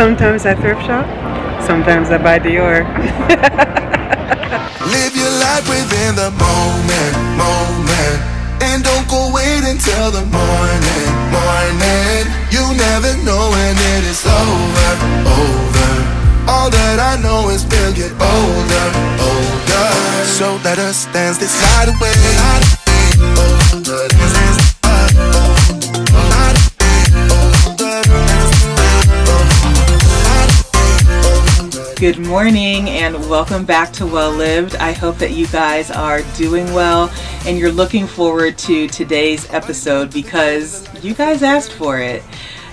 Sometimes I thrift shop, sometimes I buy Dior. Live your life within the moment, and don't go wait until the morning. You never know when it is over. All that I know is we'll get older. So let us dance this night away. Good morning and welcome back to Well Lived. I hope that you guys are doing well and you're looking forward to today's episode because you guys asked for it.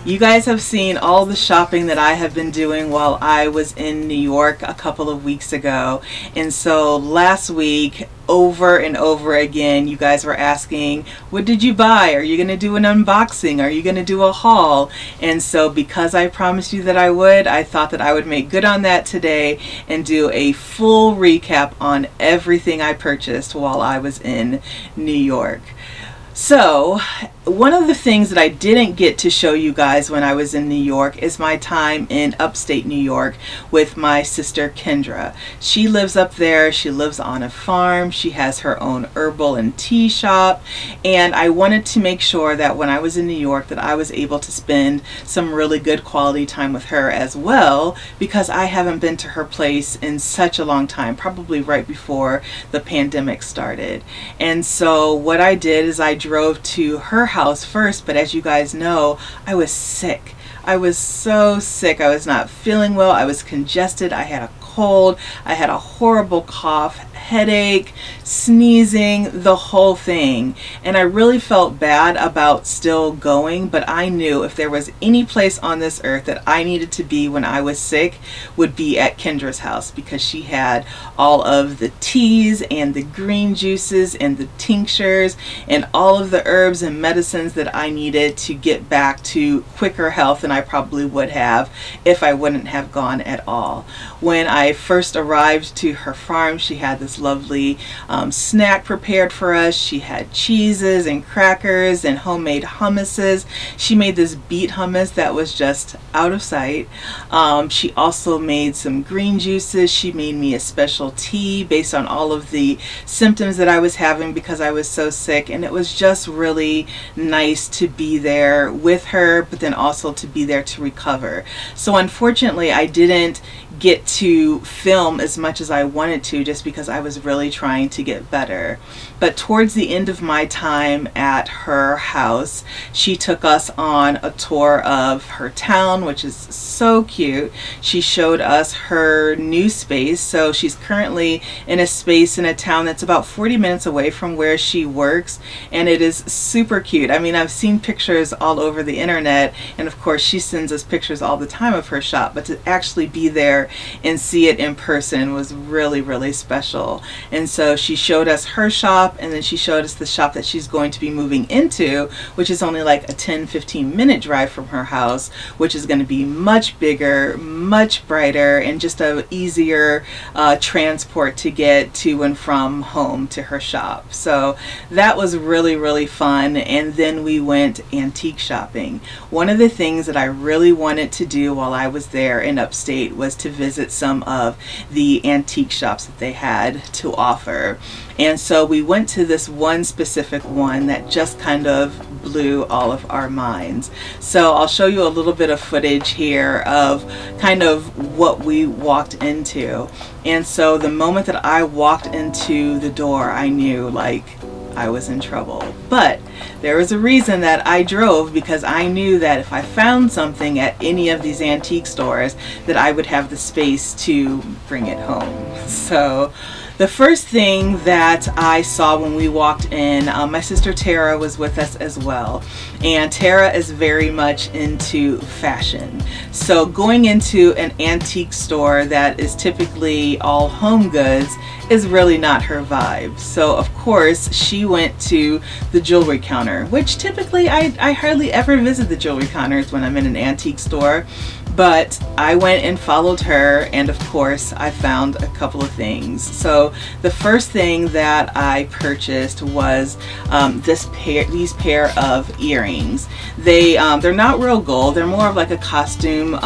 You guys have seen all the shopping that I have been doing while I was in New York a couple of weeks ago. And so last week, over and over again, you guys were asking, what did you buy? Are you going to do an unboxing? Are you going to do a haul? And so because I promised you that I would, I thought that I would make good on that today and do a full recap on everything I purchased while I was in New York. So, one of the things that I didn't get to show you guys when I was in New York is my time in upstate New York with my sister Kendra. She lives up there, she lives on a farm, she has her own herbal and tea shop, and I wanted to make sure that when I was in New York that I was able to spend some really good quality time with her as well, because I haven't been to her place in such a long time, probably right before the pandemic started. And so what I did is I drove to her house first, but as you guys know, I was sick. I was so sick. I was not feeling well. I was congested. I had a cold. I had a horrible cough, headache, sneezing, the whole thing. And I really felt bad about still going, but I knew if there was any place on this earth that I needed to be when I was sick would be at Kendra's house, because she had all of the teas and the green juices and the tinctures and all of the herbs and medicines that I needed to get back to quicker health than I probably would have if I wouldn't have gone at all. When I first arrived to her farm, she had this lovely snack prepared for us. She had cheeses and crackers and homemade hummuses. She made this beet hummus that was just out of sight. She also made some green juices. She made me a special tea based on all of the symptoms that I was having because I was so sick, and it was just really nice to be there with her, but then also to be there to recover. So unfortunately I didn't get to film as much as I wanted to just because I was really trying to get better. But towards the end of my time at her house, she took us on a tour of her town, which is so cute. She showed us her new space. So she's currently in a space in a town that's about 40 minutes away from where she works, and it is super cute. I mean, I've seen pictures all over the internet, and of course she sends us pictures all the time of her shop, but to actually be there and see it in person was really, really special. And so she showed us her shop, and then she showed us the shop that she's going to be moving into, which is only like a 10-15 minute drive from her house, which is going to be much bigger, much brighter, and just a easier transport to get to and from home to her shop. So that was really, really fun. And then we went antique shopping. One of the things that I really wanted to do while I was there in upstate was to visit some of the antique shops that they had to offer. And so we went to this one specific one that just kind of blew all of our minds. So I'll show you a little bit of footage here of kind of what we walked into. And so the moment that I walked into the door, I knew like I was in trouble. But there was a reason that I drove, because I knew that if I found something at any of these antique stores that I would have the space to bring it home. So the first thing that I saw when we walked in, my sister Tara was with us as well, and Tara is very much into fashion. So going into an antique store that is typically all home goods is really not her vibe. So of course she went to the jewelry counter, which typically I hardly ever visit the jewelry counters when I'm in an antique store. But I went and followed her, and of course I found a couple of things. So the first thing that I purchased was these pair of earrings. They're not real gold, they're more of like a costume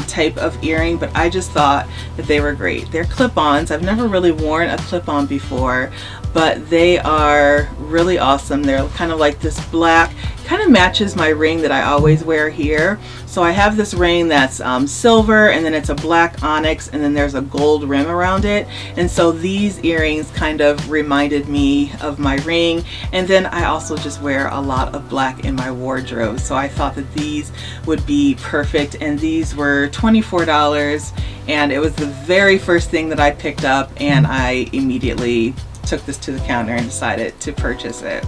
type of earring, but I just thought that they were great. They're clip-ons. I've never really worn a clip-on before, but they are really awesome. They're kind of like this black, kind of matches my ring that I always wear here. So I have this ring that's silver, and then it's a black onyx, and then there's a gold rim around it. And so these earrings kind of reminded me of my ring. And then I also just wear a lot of black in my wardrobe, so I thought that these would be perfect. And these were $24, and it was the very first thing that I picked up, and I immediately took this to the counter and decided to purchase it.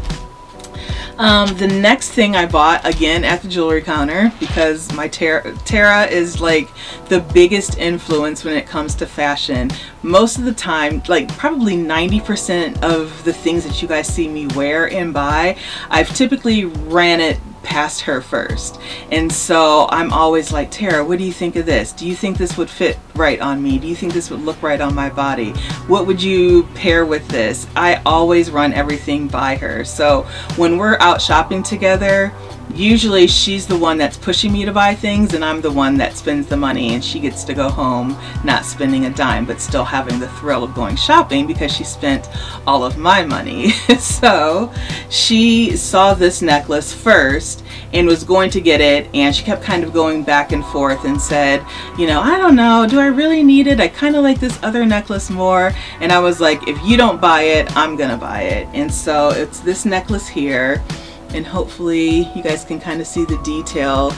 The next thing I bought, again at the jewelry counter, because my Tara is like the biggest influence when it comes to fashion. Most of the time, like probably 90% of the things that you guys see me wear and buy, I've typically ran it past her first. And so I'm always like, Tara, what do you think of this? Do you think this would fit right on me? Do you think this would look right on my body? What would you pair with this? I always run everything by her. So when we're out shopping together, usually she's the one that's pushing me to buy things, and I'm the one that spends the money, and she gets to go home not spending a dime, but still having the thrill of going shopping because she spent all of my money. So she saw this necklace first and was going to get it, and she kept kind of going back and forth and said, you know, I don't know, do I really need it? I kind of like this other necklace more. And I was like, if you don't buy it, I'm gonna buy it. And so it's this necklace here, and hopefully you guys can kind of see the detail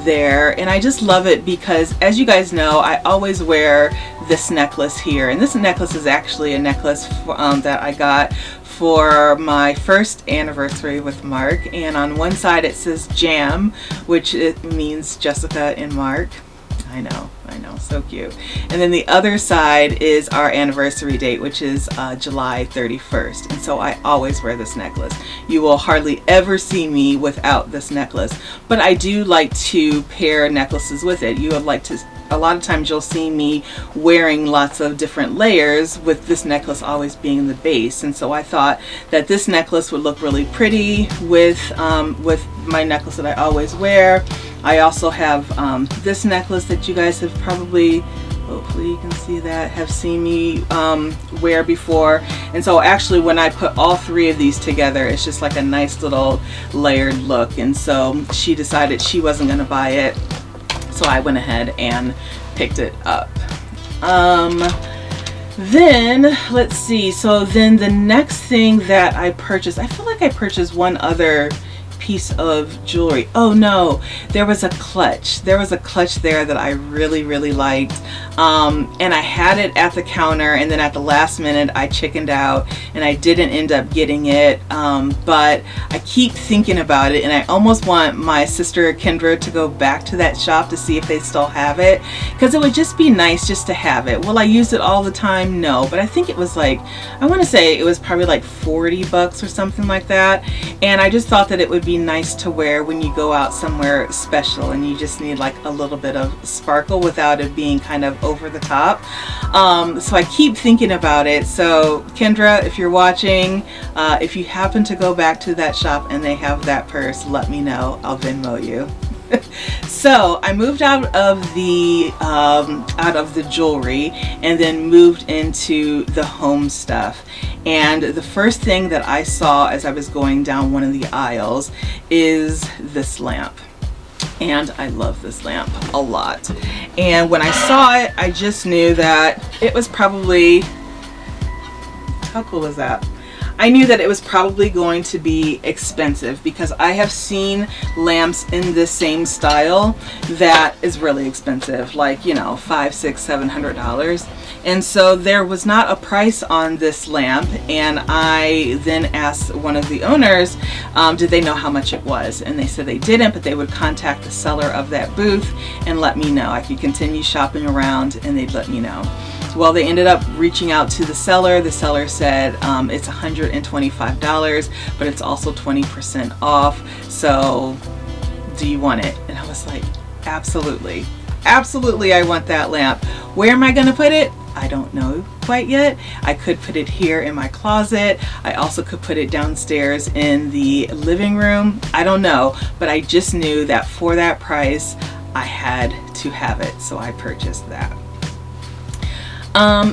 there. And I just love it because, as you guys know, I always wear this necklace here, and this necklace is actually a necklace that I got for my first anniversary with Mark. And on one side it says Jam, which it means Jessica and Mark. I know, so cute. And then the other side is our anniversary date, which is July 31st. And so I always wear this necklace. You will hardly ever see me without this necklace, but I do like to pair necklaces with it. You would like to, a lot of times you'll see me wearing lots of different layers, with this necklace always being the base. And so I thought that this necklace would look really pretty with my necklace that I always wear. I also have this necklace that you guys have probably, hopefully you can see that, have seen me wear before. And so actually when I put all three of these together, it's just like a nice little layered look. And so she decided she wasn't going to buy it, so I went ahead and picked it up. Then let's see, so then the next thing that I purchased, I feel like I purchased one other piece of jewelry. Oh no, there was a clutch. There was a clutch there that I really liked, and I had it at the counter, and then at the last minute I chickened out and I didn't end up getting it, but I keep thinking about it, and I almost want my sister Kendra to go back to that shop to see if they still have it, because it would just be nice just to have it. Will I use it all the time? No, but I think it was like, I want to say it was probably like 40 bucks or something like that, and I just thought that it would be nice to wear when you go out somewhere special and you just need like a little bit of sparkle without it being kind of over the top. So I keep thinking about it. So Kendra, if you're watching, if you happen to go back to that shop and they have that purse, let me know. I'll Venmo you. So I moved out of the jewelry and then moved into the home stuff. And the first thing that I saw as I was going down one of the aisles is this lamp. And I love this lamp a lot. And when I saw it, I just knew that it was probably, how cool is that? I knew that it was probably going to be expensive, because I have seen lamps in this same style that is really expensive, like, you know, $500, $600, $700. And so there was not a price on this lamp, and I then asked one of the owners, did they know how much it was? And they said they didn't, but they would contact the seller of that booth and let me know. I could continue shopping around and they'd let me know. Well, they ended up reaching out to the seller. The seller said it's $125, but it's also 20% off. So do you want it? And I was like, absolutely. absolutely I want that lamp. Where am I gonna put it? I don't know quite yet. I could put it here in my closet. I also could put it downstairs in the living room. I don't know, but I just knew that for that price, I had to have it, so I purchased that.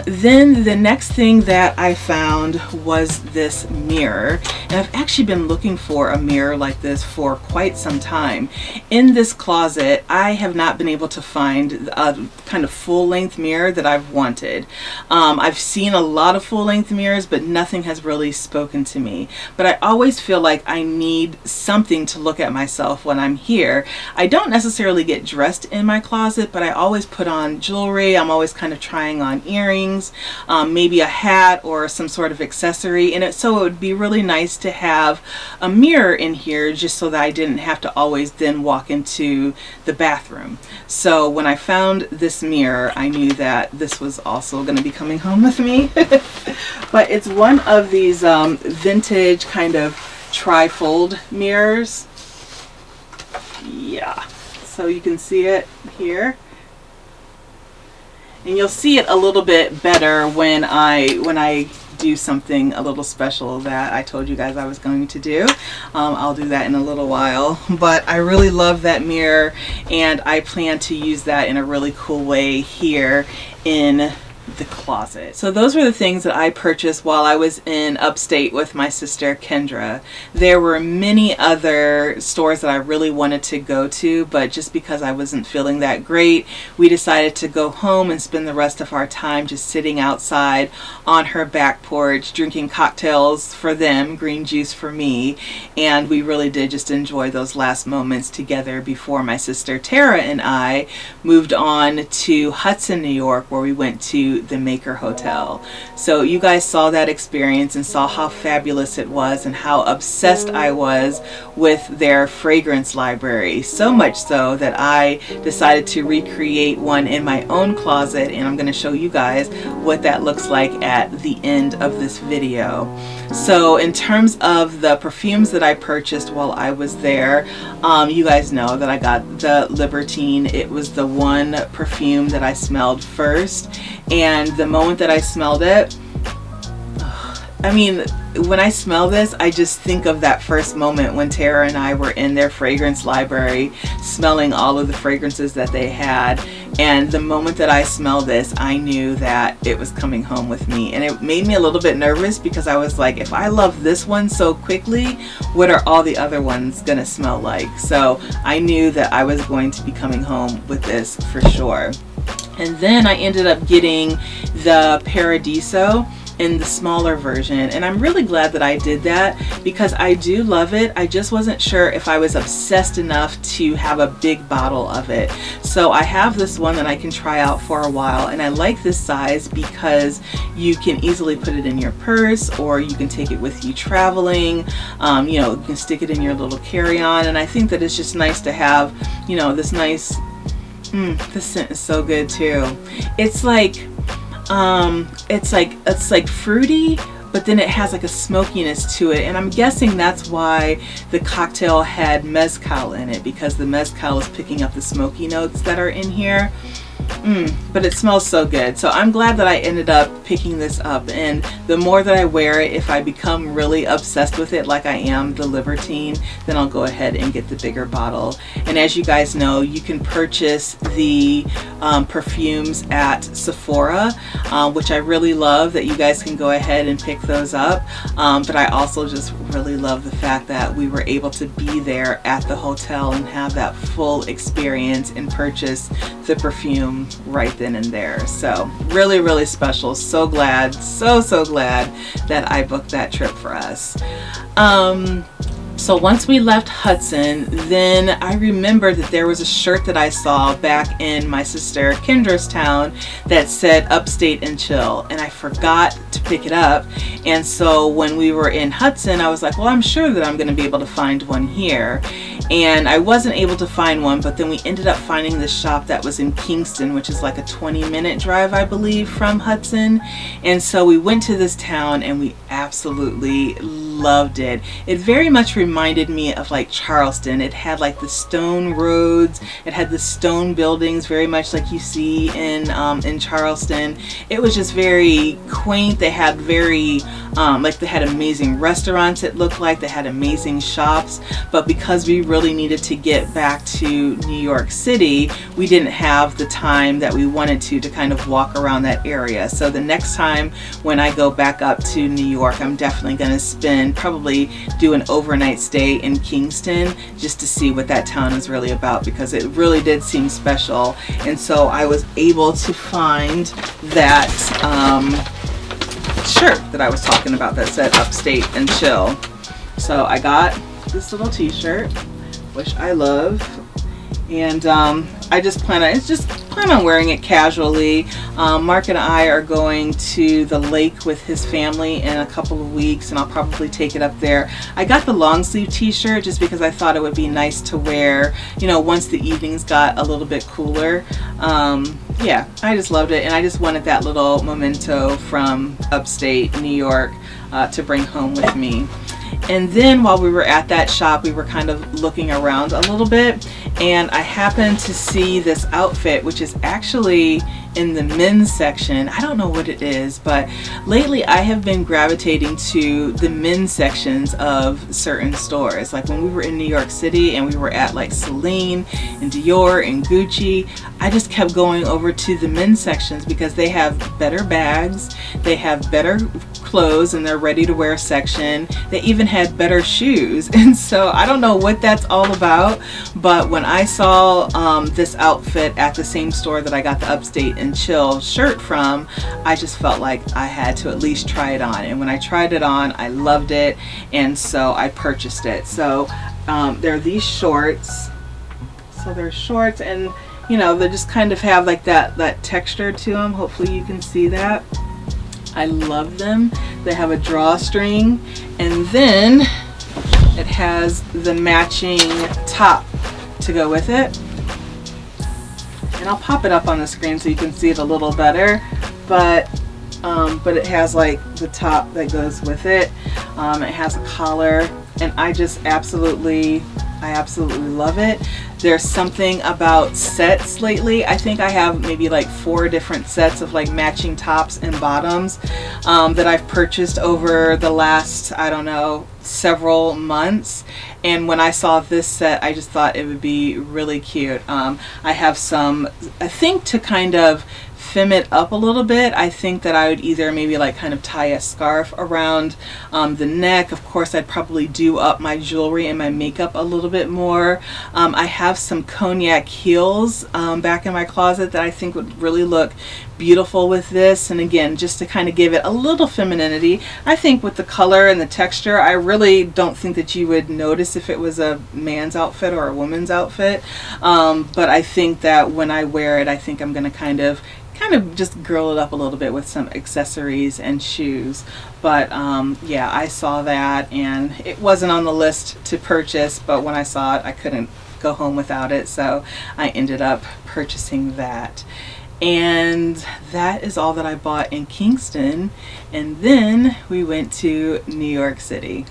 Then the next thing that I found was this mirror, and I've actually been looking for a mirror like this for quite some time. In this closet, I have not been able to find a kind of full-length mirror that I've wanted. I've seen a lot of full-length mirrors, but nothing has really spoken to me. But I always feel like I need something to look at myself when I'm here. I don't necessarily get dressed in my closet, but I always put on jewelry. I'm always kind of trying on earrings, maybe a hat or some sort of accessory, and so it would be really nice to have a mirror in here just so that I didn't have to always then walk into the bathroom. So when I found this mirror, I knew that this was also going to be coming home with me. But it's one of these vintage kind of tri-fold mirrors. Yeah, so you can see it here. And you'll see it a little bit better when I do something a little special that I told you guys I was going to do. I'll do that in a little while, but I really love that mirror, and I plan to use that in a really cool way here in the closet. So those were the things that I purchased while I was in upstate with my sister Kendra. There were many other stores that I really wanted to go to, but just because I wasn't feeling that great, we decided to go home and spend the rest of our time just sitting outside on her back porch, drinking cocktails for them, green juice for me, and we really did just enjoy those last moments together before my sister Tara and I moved on to Hudson, New York, where we went to the Maker Hotel. So you guys saw that experience and saw how fabulous it was and how obsessed I was with their fragrance library. So much so that I decided to recreate one in my own closet, and I'm going to show you guys what that looks like at the end of this video. So in terms of the perfumes that I purchased while I was there, you guys know that I got the Libertine. It was the one perfume that I smelled first, and the moment that I smelled it, I mean, when I smell this, I just think of that first moment when Tara and I were in their fragrance library smelling all of the fragrances that they had, and the moment that I smelled this, I knew that it was coming home with me. And it made me a little bit nervous because I was like, if I love this one so quickly, what are all the other ones gonna smell like? So I knew that I was going to be coming home with this for sure. And then I ended up getting the Paradiso in the smaller version, and I'm really glad that I did that because I do love it. I just wasn't sure if I was obsessed enough to have a big bottle of it. So I have this one that I can try out for a while, and I like this size because you can easily put it in your purse, or you can take it with you traveling. You know, you can stick it in your little carry-on, and I think that it's just nice to have, you know, this nice, this scent is so good too. It's like it's like fruity, but then it has like a smokiness to it, and I'm guessing that's why the cocktail had mezcal in it, because the mezcal is picking up the smoky notes that are in here. But it smells so good. So I'm glad that I ended up picking this up, and the more that I wear it, if I become really obsessed with it like I am the Libertine, then I'll go ahead and get the bigger bottle. And as you guys know, you can purchase the perfumes at Sephora, which I really love that you guys can go ahead and pick those up. But I also just really love the fact that we were able to be there at the hotel and have that full experience and purchase the perfume right then and there. So really, really special. So glad, so glad that I booked that trip for us. So once we left Hudson, then I remembered that there was a shirt that I saw back in my sister Kendra's town that said Upstate Chill, and I forgot to pick it up. And so when we were in Hudson, I was like, well, I'm sure that I'm going to be able to find one here. And I wasn't able to find one, but then we ended up finding this shop that was in Kingston, which is like a 20-minute drive, I believe, from Hudson. And so we went to this town, and we absolutely loved it. It very much reminded me of like Charleston. It had like the stone roads, it had the stone buildings, very much like you see in Charleston. It was just very quaint. They had very like they had amazing restaurants, it looked like. They had amazing shops, but because we really needed to get back to New York City, we didn't have the time that we wanted to kind of walk around that area. So the next time when I go back up to New York, I'm definitely going to probably do an overnight stay in Kingston just to see what that town is really about, because it really did seem special. And so I was able to find that shirt that I was talking about that said Upstate and Chill. So I got this little t-shirt, which I love, and I just plan on wearing it casually. Mark and I are going to the lake with his family in a couple of weeks, and I'll probably take it up there. I got the long sleeve t-shirt just because I thought it would be nice to wear, you know, once the evenings got a little bit cooler. Yeah, I just loved it, and I just wanted that little memento from upstate New York to bring home with me. And then while we were at that shop, we were kind of looking around a little bit, and I happened to see this outfit, which is actually in the men's section. I don't know what it is, but lately I have been gravitating to the men's sections of certain stores. Like when we were in New York City and we were at like Celine and Dior and Gucci, I just kept going over to the men's sections because they have better bags, they have better clothes in their ready to wear section, they even had better shoes. And so I don't know what that's all about, but when I saw this outfit at the same store that I got the Upstate and Chill shirt from, I just felt like I had to at least try it on. And when I tried it on, I loved it, and so I purchased it. So there are these shorts. So they're shorts, and you know, they just kind of have like that texture to them. Hopefully you can see that. I love them. They have a drawstring, and then it has the matching top to go with it. And I'll pop it up on the screen so you can see it a little better, but it has like the top that goes with it. It has a collar, and I absolutely love it. There's something about sets lately. I think I have maybe like 4 different sets of like matching tops and bottoms that I've purchased over the last, I don't know, several months. And when I saw this set, I just thought it would be really cute. I have some, I think, to kind of fem it up a little bit. I think that I would either maybe like kind of tie a scarf around the neck. Of course, I'd probably do up my jewelry and my makeup a little bit more. I have some cognac heels back in my closet that I think would really look beautiful with this, and again, just to kind of give it a little femininity. I think with the color and the texture, I really don't think that you would notice if it was a man's outfit or a woman's outfit, but I think that when I wear it, I think I'm going to kind of just girl it up a little bit with some accessories and shoes. But yeah, I saw that, and it wasn't on the list to purchase, but when I saw it, I couldn't go home without it, so I ended up purchasing that. And that is all that I bought in Kingston, and then we went to New York City.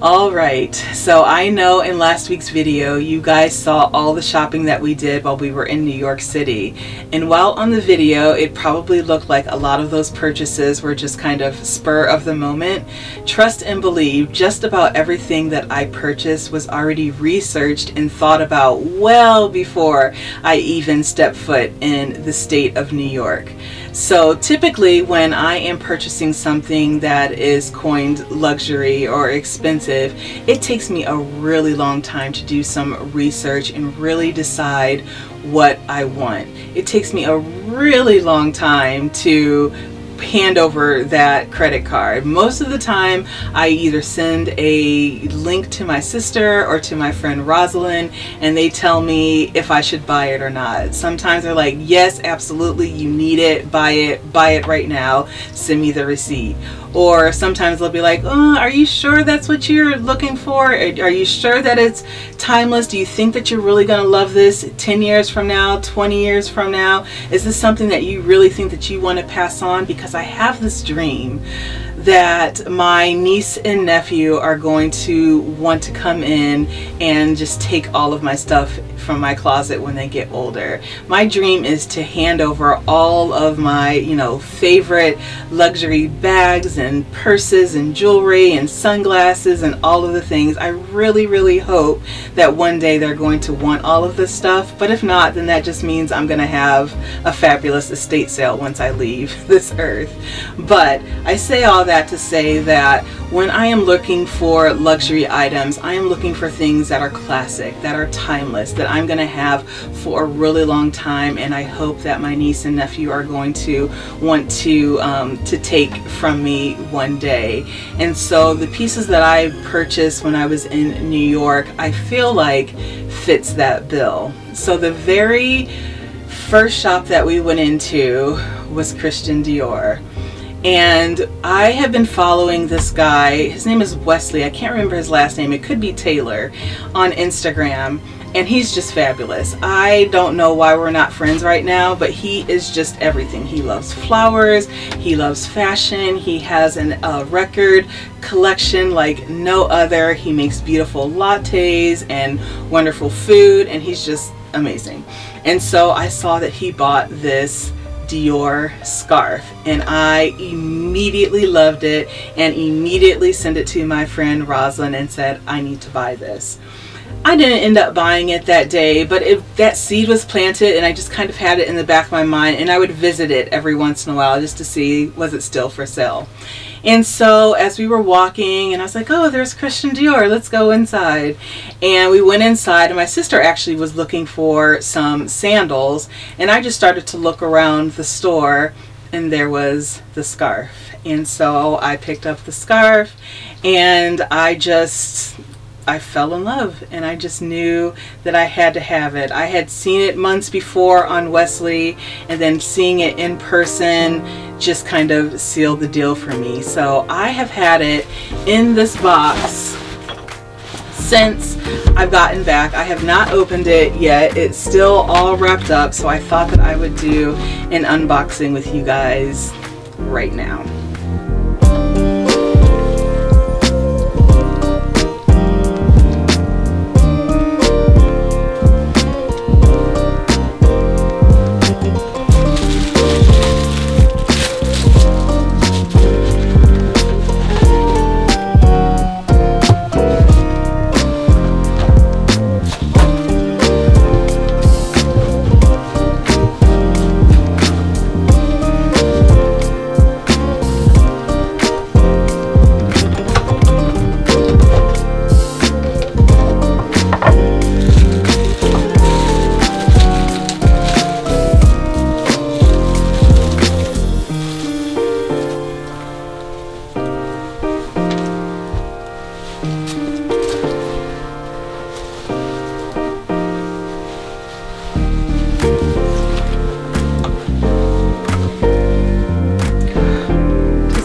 Alright, so I know in last week's video you guys saw all the shopping that we did while we were in New York City, and while on the video it probably looked like a lot of those purchases were just kind of spur of the moment. Trust and believe, just about everything that I purchased was already researched and thought about well before I even stepped foot in the state of New York. So typically when I am purchasing something that is coined luxury or expensive, it takes me a really long time to do some research and really decide what I want. It takes me a really long time to hand over that credit card. Most of the time I either send a link to my sister or to my friend Rosalind, and they tell me if I should buy it or not. Sometimes they're like, yes, absolutely, you need it, buy it right now, send me the receipt. Or sometimes they'll be like, oh, are you sure that's what you're looking for? Are you sure that it's timeless? Do you think that you're really going to love this 10 years from now, 20 years from now? Is this something that you really think that you want to pass on? Because I have this dream that my niece and nephew are going to want to come in and just take all of my stuff from my closet when they get older. My dream is to hand over all of my, you know, favorite luxury bags and purses and jewelry and sunglasses and all of the things. I really, really hope that one day they're going to want all of this stuff, but if not, then that just means I'm gonna have a fabulous estate sale once I leave this earth. But I say all that to say that when I am looking for luxury items, I am looking for things that are classic, that are timeless, that I'm going to have for a really long time, and I hope that my niece and nephew are going to want to take from me one day. And so the pieces that I purchased when I was in New York, I feel like fits that bill. So the very first shop that we went into was Christian Dior. And I have been following this guy, his name is Wesley, I can't remember his last name, it could be Taylor, on Instagram, and he's just fabulous. I don't know why we're not friends right now, but he is just everything. He loves flowers, he loves fashion, he has a record collection like no other, he makes beautiful lattes and wonderful food, and he's just amazing. And so I saw that he bought this Dior scarf, and I immediately loved it and immediately sent it to my friend Rosalind and said, I need to buy this. I didn't end up buying it that day, but that seed was planted, and I just kind of had it in the back of my mind, and I would visit it every once in a while just to see was it still for sale. And so as we were walking, and I was like, oh, there's Christian Dior, let's go inside. And we went inside, and my sister actually was looking for some sandals, and I just started to look around the store, and there was the scarf. And so I picked up the scarf, and I fell in love, and I just knew that I had to have it. I had seen it months before on Wesley, and then seeing it in person just kind of sealed the deal for me. So I have had it in this box since I've gotten back. I have not opened it yet. It's still all wrapped up, so I thought that I would do an unboxing with you guys right now.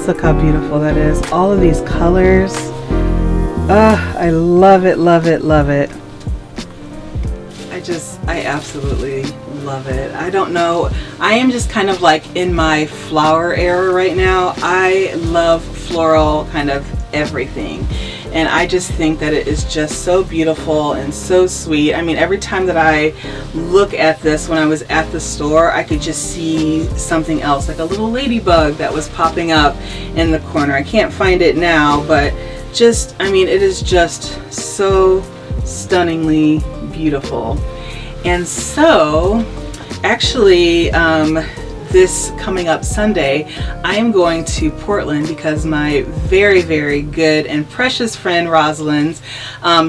Look how beautiful that is. All of these colors. I love it, love it, love it. I absolutely love it. I don't know. I am just kind of like in my flower era right now. I love floral kind of everything. And I just think that it is just so beautiful and so sweet. I mean, every time that I look at this when I was at the store, I could just see something else, like a little ladybug that was popping up in the corner. I can't find it now, but just, I mean, it is just so stunningly beautiful. And so, actually, this coming up Sunday, I am going to Portland because my very, very good and precious friend Rosalind,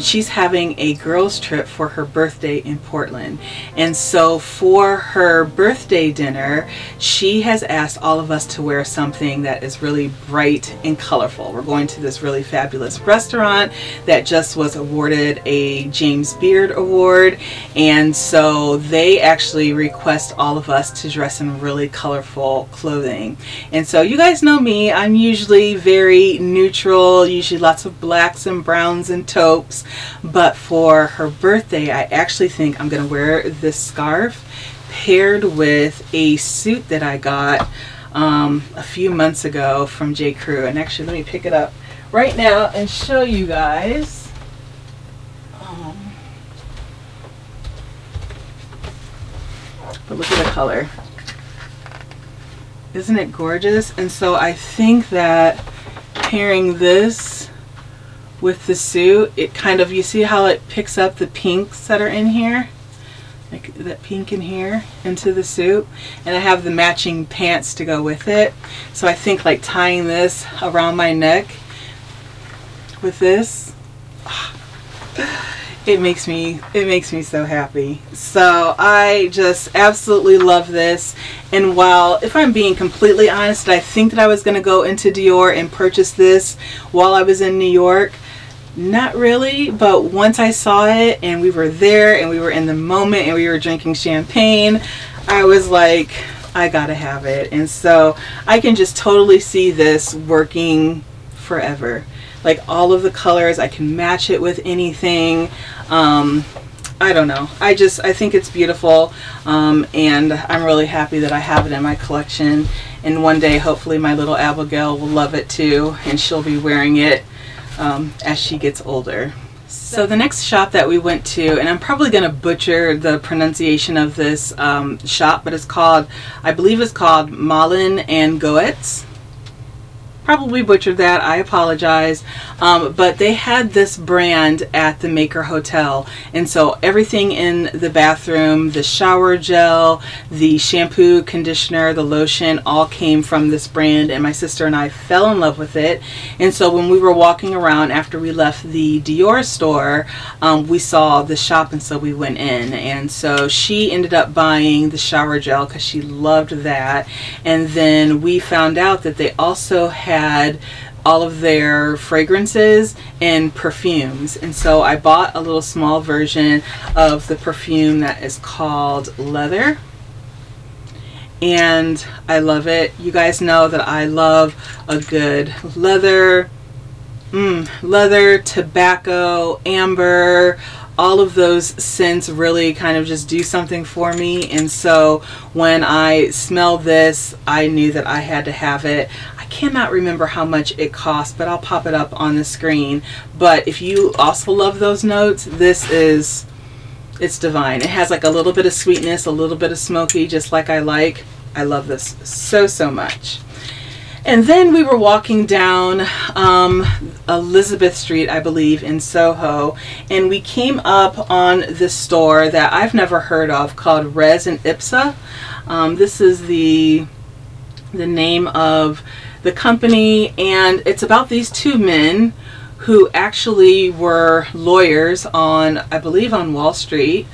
she's having a girls trip for her birthday in Portland. And so for her birthday dinner, she has asked all of us to wear something that is really bright and colorful. We're going to this really fabulous restaurant that just was awarded a James Beard Award. And so they actually request all of us to dress in really colorful clothing. And so you guys know me, I'm usually very neutral, usually lots of blacks and browns and taupes, but for her birthday I actually think I'm gonna wear this scarf paired with a suit that I got a few months ago from J. Crew. And actually, let me pick it up right now and show you guys. But look at the color. Isn't it gorgeous? And so I think that pairing this with the suit, it kind of, you see how it picks up the pinks that are in here? Like that pink in here into the suit. And I have the matching pants to go with it. So I think like tying this around my neck with this, it makes me so happy. So I just absolutely love this. And while, if I'm being completely honest, I think that I was going to go into Dior and purchase this while I was in New York. Not really, but once I saw it and we were there and we were in the moment and we were drinking champagne, I was like, I gotta have it. And so I can just totally see this working forever. Like all of the colors, I can match it with anything. I don't know. I think it's beautiful, and I'm really happy that I have it in my collection. And one day, hopefully, my little Abigail will love it too, and she'll be wearing it as she gets older. So the next shop that we went to, and I'm probably going to butcher the pronunciation of this shop, but it's called, I believe it's called Malin Goetz. Probably butchered that, I apologize, but they had this brand at the Maker Hotel, and so everything in the bathroom, the shower gel, the shampoo, conditioner, the lotion, all came from this brand, and my sister and I fell in love with it. And so when we were walking around after we left the Dior store, we saw the shop, and so we went in, and so she ended up buying the shower gel because she loved that. And then we found out that they also had all of their fragrances and perfumes, and so I bought a little small version of the perfume that is called Leather, and I love it. You guys know that I love a good leather, leather, tobacco, amber. All of those scents really kind of just do something for me, and so when I smelled this, I knew that I had to have it. I cannot remember how much it cost, but I'll pop it up on the screen. But if you also love those notes, it's divine. It has like a little bit of sweetness, a little bit of smoky, just like I like. I love this so much. And then we were walking down Elizabeth Street, I believe, in Soho, and we came up on this store that I've never heard of called Res and Ipsa. This is the name of the company, and it's about these two men who actually were lawyers on, I believe, on Wall Street.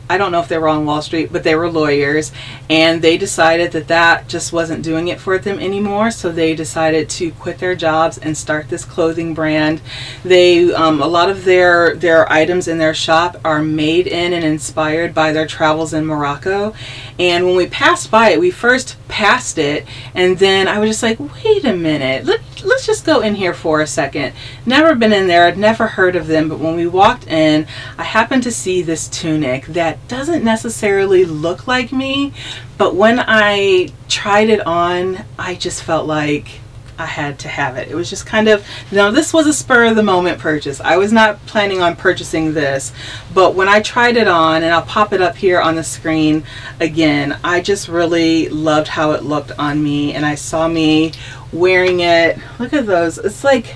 I don't know if they were on Wall Street, but they were lawyers, and they decided that that just wasn't doing it for them anymore, so they decided to quit their jobs and start this clothing brand. They a lot of their items in their shop are made in and inspired by their travels in Morocco. And when we passed by it, we first passed it, and then I was just like, wait a minute, let's just go in here for a second. Never been in there, I'd never heard of them, but when we walked in, I happened to see this tunic that doesn't necessarily look like me, but when I tried it on, I just felt like I had to have it. It was just kind of, now this was a spur of the moment purchase. I was not planning on purchasing this, but when I tried it on, and I'll pop it up here on the screen again, I just really loved how it looked on me, and I saw me wearing it. Look at those. It's like,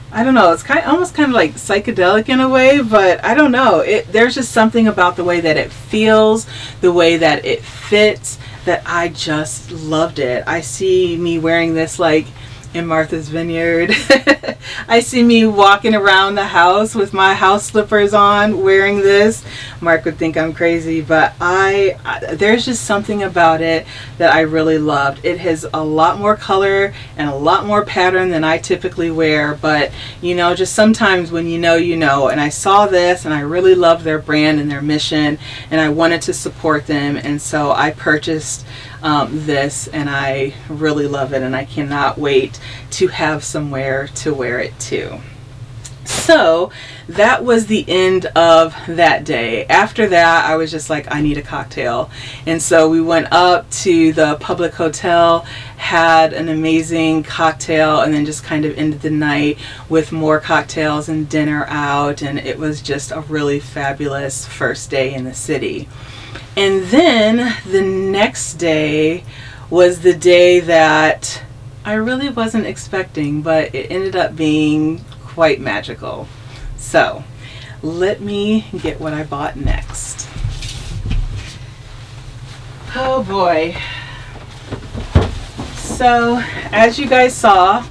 I don't know, it's almost kind of like psychedelic in a way, but I don't know. There's just something about the way that it feels, the way that it fits, that I just loved it. I see me wearing this like in Martha's Vineyard. I see me walking around the house with my house slippers on wearing this. Mark would think I'm crazy, but there's just something about it that I really loved. It has a lot more color and a lot more pattern than I typically wear, but you know, just sometimes when you know, you know. And I saw this and I really loved their brand and their mission, and I wanted to support them, and so I purchased this, and I really love it, and I cannot wait to have somewhere to wear it to. So that was the end of that day. After that, I was just like, I need a cocktail. And so we went up to the public hotel, had an amazing cocktail, and then just kind of ended the night with more cocktails and dinner out. And it was just a really fabulous first day in the city. And then the next day was the day that I really wasn't expecting, but it ended up being quite magical. So let me get what I bought next. Oh boy. So as you guys saw,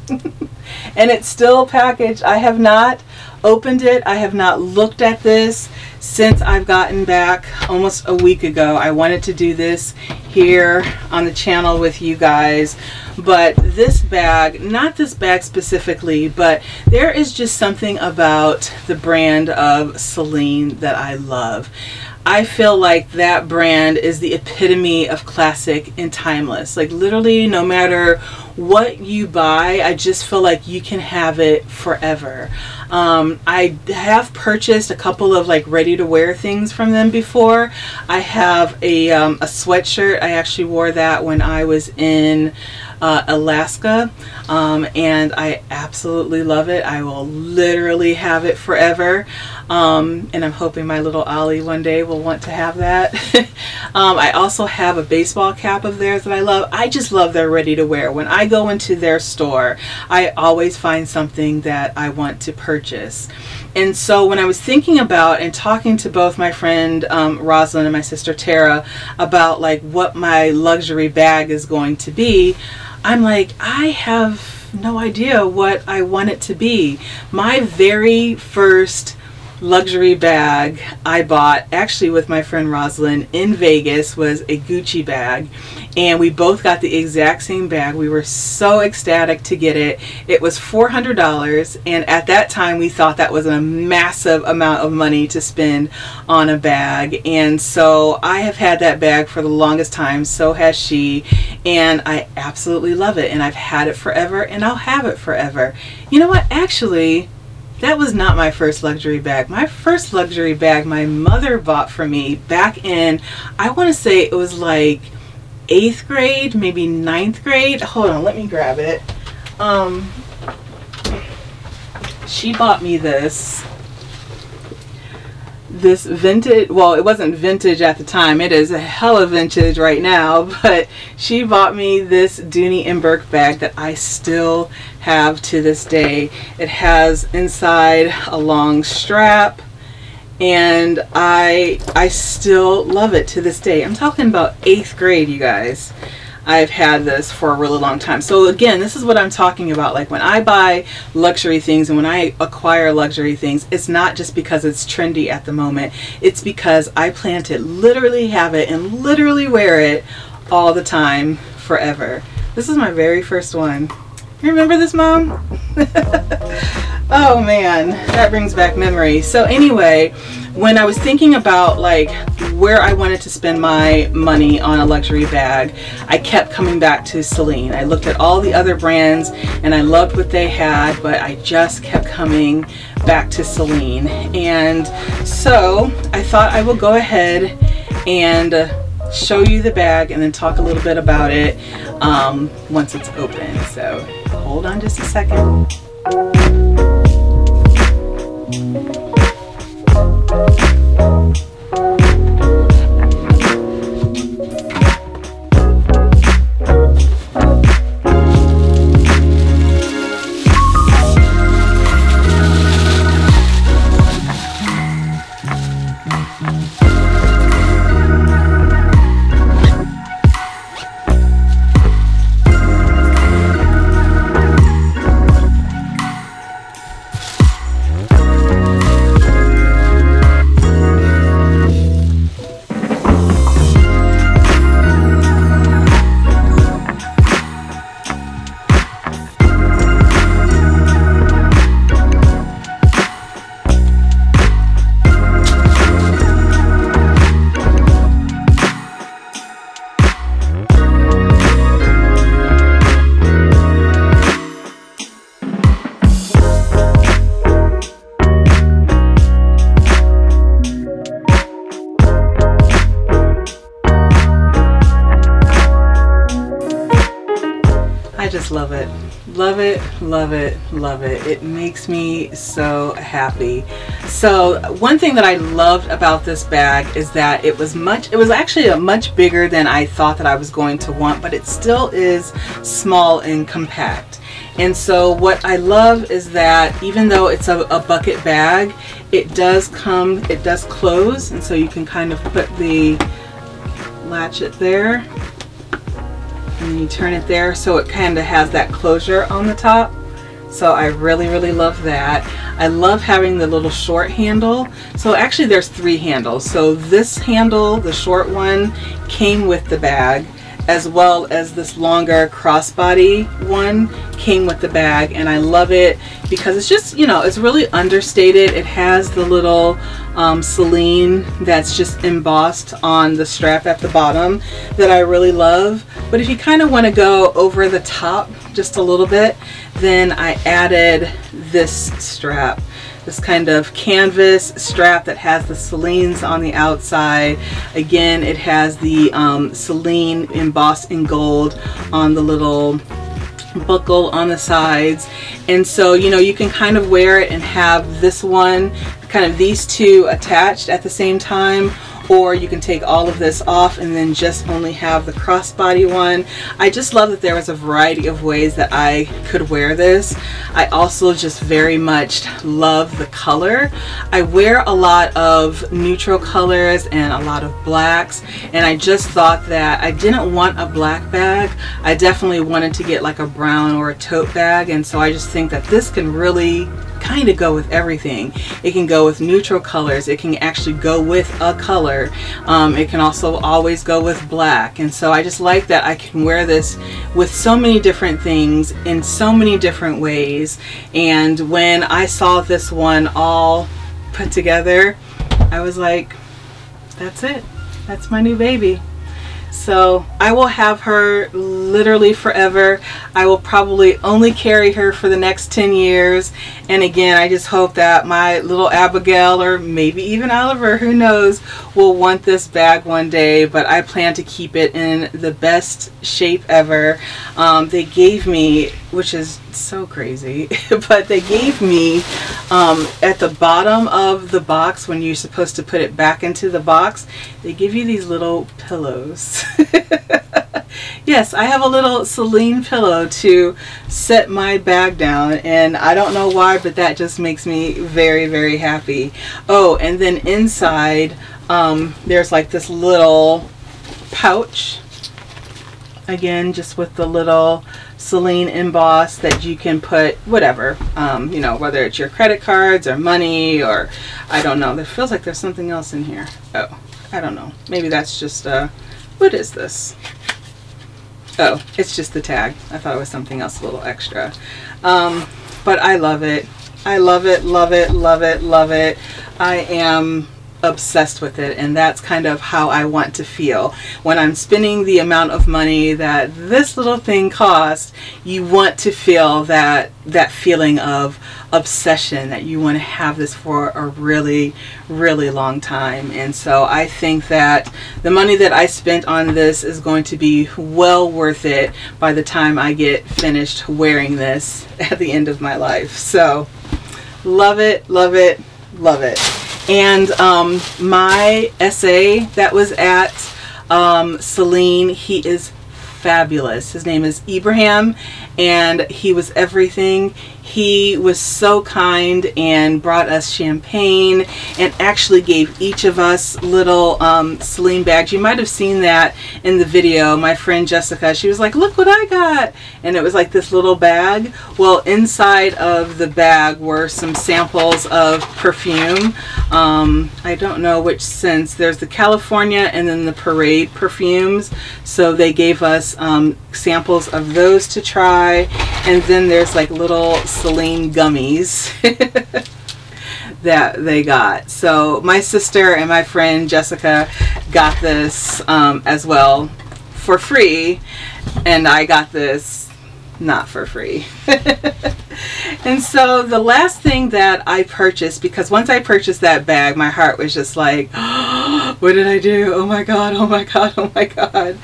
and it's still packaged, I have not opened it. I have not looked at this since I've gotten back almost a week ago. I wanted to do this here on the channel with you guys, but this bag, not this bag specifically, but there is just something about the brand of Celine that I love. I feel like that brand is the epitome of classic and timeless. Like literally no matter what you buy, I just feel like you can have it forever. I have purchased a couple of like ready to wear things from them before. I have a sweatshirt. I actually wore that when I was in Alaska, and I absolutely love it. I will literally have it forever, and I'm hoping my little Ollie one day will want to have that. I also have a baseball cap of theirs that I love. I just love their ready to wear. When I go into their store, I always find something that I want to purchase. And so when I was thinking about and talking to both my friend Rosalind and my sister Tara about like what my luxury bag is going to be, I'm like, I have no idea what I want it to be. My very first luxury bag I bought actually with my friend Rosalind in Vegas was a Gucci bag, and we both got the exact same bag. We were so ecstatic to get it. It was $400, and at that time we thought that was a massive amount of money to spend on a bag. And so I have had that bag for the longest time, so has she, and I absolutely love it, and I've had it forever and I'll have it forever. You know what, actually that was not my first luxury bag. My first luxury bag my mother bought for me back in, I want to say it was like 8th grade, maybe 9th grade. Hold on, let me grab it. She bought me this vintage, well, it wasn't vintage at the time. It is a hella vintage right now, but she bought me this Dooney & Bourke bag that I still have to this day. It has inside a long strap, and I still love it to this day. I'm talking about 8th grade, you guys. I've had this for a really long time. So again, this is what I'm talking about. Like when I buy luxury things and when I acquire luxury things, it's not just because it's trendy at the moment. It's because I plan to literally have it and literally wear it all the time, forever. This is my very first one. You remember this, Mom? Oh man, that brings back memories. So anyway, when I was thinking about like where I wanted to spend my money on a luxury bag, I kept coming back to Celine. I looked at all the other brands and I loved what they had, but I just kept coming back to Celine. And so I thought I will go ahead and show you the bag and then talk a little bit about it once it's open. So hold on just a second. love it. Love it, love it, love it. It makes me so happy. So one thing that I loved about this bag is that it was actually a much bigger than I thought that I was going to want, but it still is small and compact. And so what I love is that even though it's a bucket bag, it does close, and so you can kind of put the latchet there, and then you turn it there, so it kind of has that closure on the top. So I really, really love that. I love having the little short handle. So actually there's 3 handles. So this handle, the short one, came with the bag, as well as this longer crossbody one came with the bag, and I love it because it's just, you know, it's really understated. It has the little Celine that's just embossed on the strap at the bottom that I really love. But if you kind of want to go over the top just a little bit, then I added this strap, this kind of canvas strap that has the Celines on the outside. Again, it has the Celine embossed in gold on the little buckle on the sides. And so, you know, you can kind of wear it and have this one, kind of these two attached at the same time, or you can take all of this off and then just only have the crossbody one. I just love that there was a variety of ways that I could wear this. I also just very much love the color. I wear a lot of neutral colors and a lot of blacks, and I just thought that I didn't want a black bag. I definitely wanted to get like a brown or a tote bag, and so I just think that this can really kind of go with everything. It can go with neutral colors. It can actually go with a color. It can also always go with black. And so I just like that I can wear this with so many different things in so many different ways. And when I saw this one all put together, I was like, that's it. That's my new baby. So I will have her literally forever. I will probably only carry her for the next 10 years. And again, I just hope that my little Abigail, or maybe even Oliver, who knows, will want this bag one day. But I plan to keep it in the best shape ever. They gave me, which is so crazy, but they gave me at the bottom of the box, when you're supposed to put it back into the box, they give you these little pillows. Yes, I have a little Celine pillow to set my bag down, and I don't know why, but that just makes me very, very happy. Oh, and then inside there's like this little pouch, again just with the little Celine emboss that you can put whatever, you know, whether it's your credit cards or money, or I don't know. There feels like there's something else in here. Oh, I don't know. Maybe that's just what is this? Oh, it's just the tag. I thought it was something else a little extra. But I love it. I love it, love it, love it, love it. I am obsessed with it, and that's kind of how I want to feel when I'm spending the amount of money that this little thing costs. You want to feel that feeling of obsession, that you want to have this for a really, really long time. And so I think that the money that I spent on this is going to be well worth it by the time I get finished wearing this at the end of my life. So love it, love it, love it. And my SA that was at Celine, he is fabulous. His name is Ibrahim, and he was everything. He was so kind and brought us champagne and actually gave each of us little Celine bags. You might have seen that in the video. My friend Jessica, she was like, look what I got. And it was like this little bag. Well, inside of the bag were some samples of perfume. I don't know which scents. There's the California and then the Parade perfumes. So they gave us samples of those to try. And then there's like little Celine gummies that they got. So my sister and my friend Jessica got this as well for free, and I got this not for free. And so the last thing that I purchased, because once I purchased that bag, my heart was just like, oh, what did I do? Oh my God, oh my God, oh my God.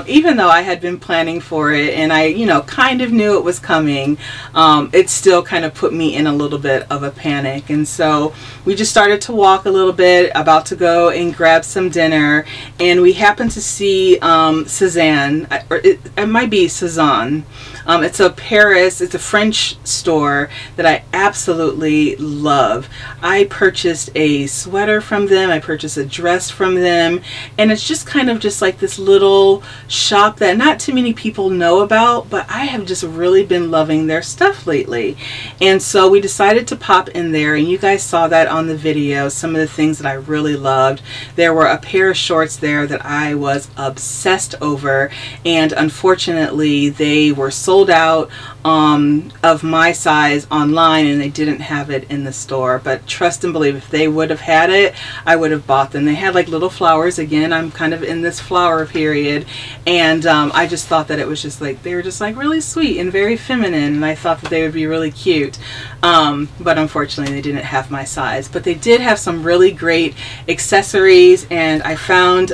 Even though I had been planning for it and I, you know, kind of knew it was coming, it still kind of put me in a little bit of a panic. And so we just started to walk a little bit, about to go and grab some dinner, and we happened to see Cezanne, or it might be Cezanne. It's a Paris, it's a French store that I absolutely love. I purchased a sweater from them, I purchased a dress from them, and it's just kind of just like this little shop that not too many people know about, but I have just really been loving their stuff lately. And so we decided to pop in there, and you guys saw that on the video, some of the things that I really loved. There were a pair of shorts there that I was obsessed over, and unfortunately they were sold out of my size online, and they didn't have it in the store. But trust and believe, if they would have had it, I would have bought them. They had like little flowers. Again, I'm kind of in this flower period, and I just thought that it was just like, they were just like really sweet and very feminine, and I thought that they would be really cute. But unfortunately they didn't have my size. But they did have some really great accessories, and I found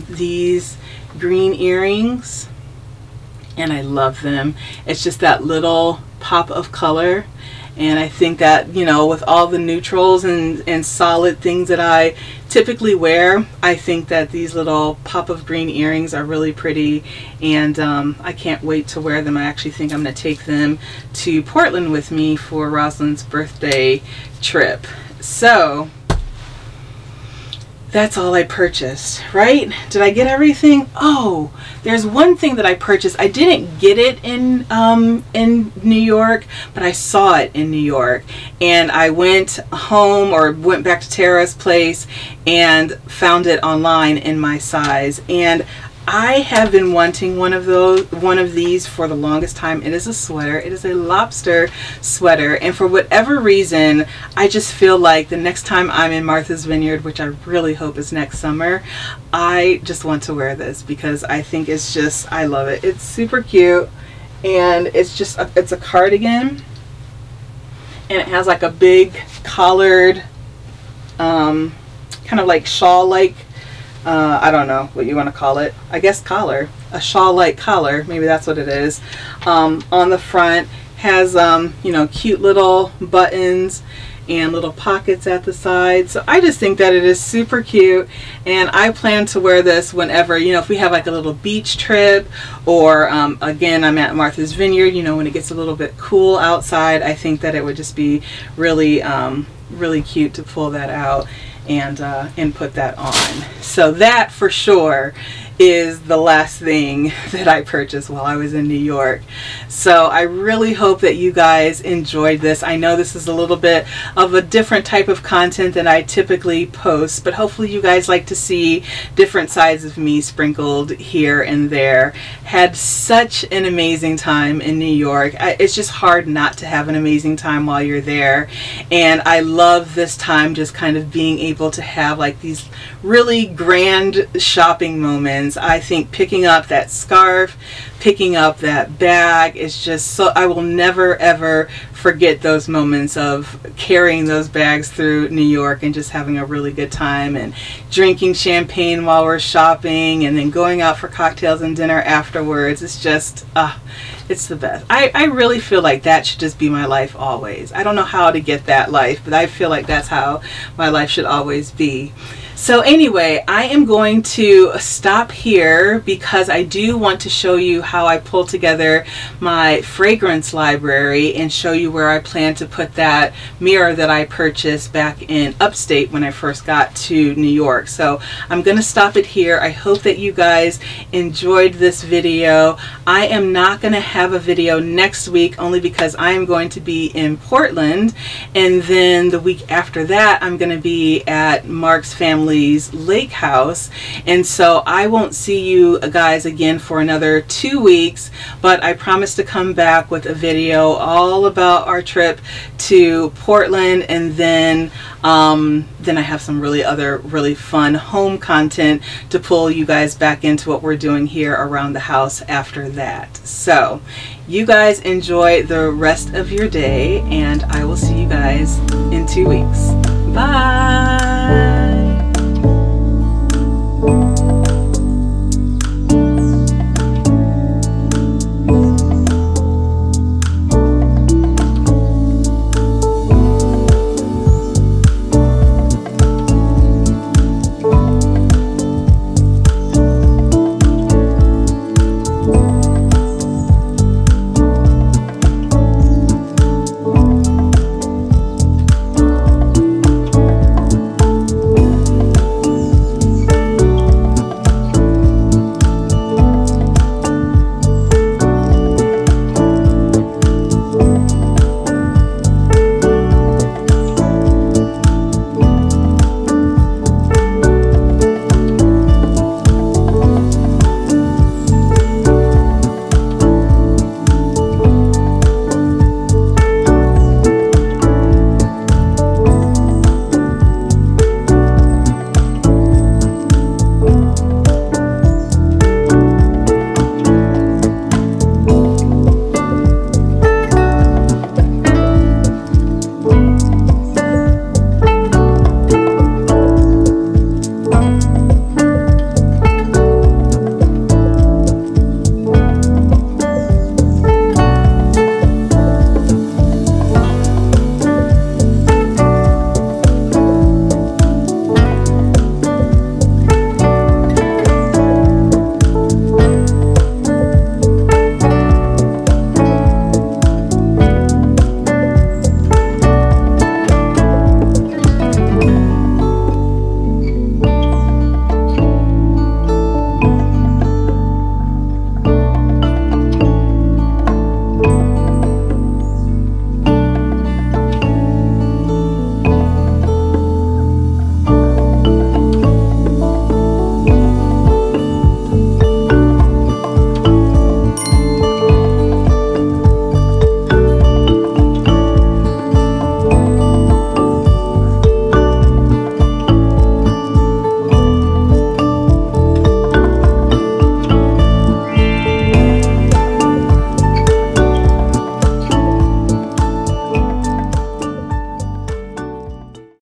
these green earrings, and I love them. It's just that little pop of color, and I think that, you know, with all the neutrals and solid things that I typically wear, I think that these little pop of green earrings are really pretty, and I can't wait to wear them. I actually think I'm going to take them to Portland with me for Rosalind's birthday trip. So that's all I purchased, right? Did I get everything? Oh, there's one thing that I purchased. I didn't get it in New York, but I saw it in New York, and I went home, or went back to Tara's place, and found it online in my size. And I have been wanting one of these for the longest time. It is a sweater. It is a lobster sweater, and for whatever reason, I just feel like the next time I'm in Martha's Vineyard, which I really hope is next summer, I just want to wear this because I think it's just, I love it. It's super cute, and it's just it's a cardigan, and it has like a big collared kind of like shawl-like, I don't know what you want to call it. I guess collar. A shawl-like collar. Maybe that's what it is. On the front has, you know, cute little buttons and little pockets at the side. So I just think that it is super cute, and I plan to wear this whenever, you know, if we have like a little beach trip, or again, I'm at Martha's Vineyard, you know, when it gets a little bit cool outside. I think that it would just be really, really cute to pull that out and put that on. So that for sure is the last thing that I purchased while I was in New York. So I really hope that you guys enjoyed this. I know this is a little bit of a different type of content than I typically post, but hopefully you guys like to see different sides of me sprinkled here and there. Had such an amazing time in New York. It's just hard not to have an amazing time while you're there, and I love this time just kind of being able to have like these really grand shopping moments. I think picking up that scarf, picking up that bag is just so, I will never ever forget those moments of carrying those bags through New York and just having a really good time, and drinking champagne while we're shopping, and then going out for cocktails and dinner afterwards. It's just it's the best. I really feel like that should just be my life always. I don't know how to get that life, but I feel like that's how my life should always be. So anyway, I am going to stop here because I do want to show you how I pull together my fragrance library and show you where I plan to put that mirror that I purchased back in Upstate when I first got to New York. So I'm going to stop it here. I hope that you guys enjoyed this video. I am not going to have a video next week only because I am going to be in Portland, and then the week after that I'm going to be at Mark's family family's lake house. And so I won't see you guys again for another 2 weeks, but I promise to come back with a video all about our trip to Portland, and then I have some really fun home content to pull you guys back into what we're doing here around the house after that. So you guys enjoy the rest of your day, and I will see you guys in 2 weeks. Bye.